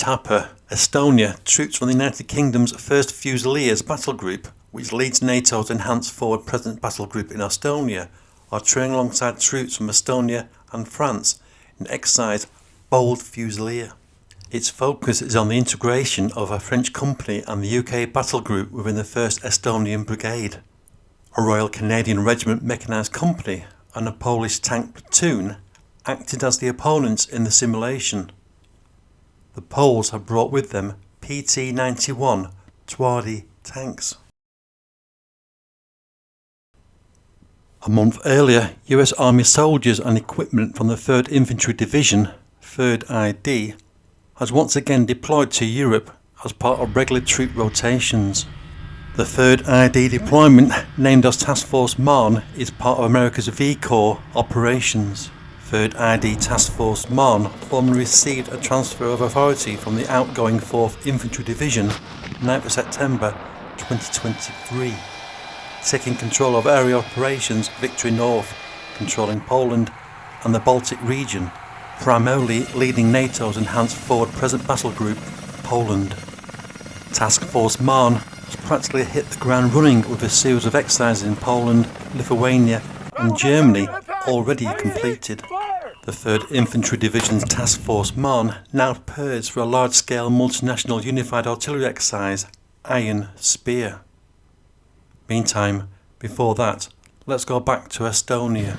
Otapa, Estonia, troops from the United Kingdom's 1st Fusiliers Battle Group, which leads NATO's Enhanced Forward Presence Battle Group in Estonia, are training alongside troops from Estonia and France in exercise Bold Fusilier. Its focus is on the integration of a French company and the UK battle group within the 1st Estonian Brigade, a Royal Canadian Regiment mechanised company and a Polish tank platoon acted as the opponents in the simulation. The Poles have brought with them PT-91 Twardy tanks. A month earlier, US Army soldiers and equipment from the 3rd Infantry Division, 3rd ID, has once again deployed to Europe as part of regular troop rotations. The 3rd ID deployment, named as Task Force Marne, is part of America's V Corps operations. 3rd ID Task Force Marne formally received a transfer of authority from the outgoing 4th Infantry Division 9th September 2023, taking control of area operations Victory North, controlling Poland and the Baltic region, primarily leading NATO's Enhanced Forward Presence Battle Group, Poland. Task Force Marne has practically hit the ground running with a series of exercises in Poland, Lithuania and Germany already completed. The 3rd Infantry Division's Task Force Marne now prepares for a large-scale multinational unified artillery exercise, Iron Spear. Meantime, before that, let's go back to Estonia.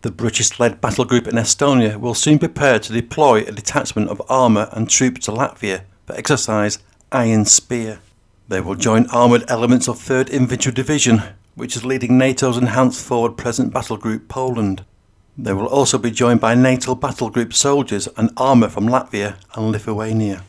The British-led battle group in Estonia will soon prepare to deploy a detachment of armour and troops to Latvia for exercise Iron Spear. They will join armoured elements of 3rd Infantry Division, which is leading NATO's Enhanced Forward Presence Battle Group Poland. They will also be joined by NATO battle group soldiers and armour from Latvia and Lithuania.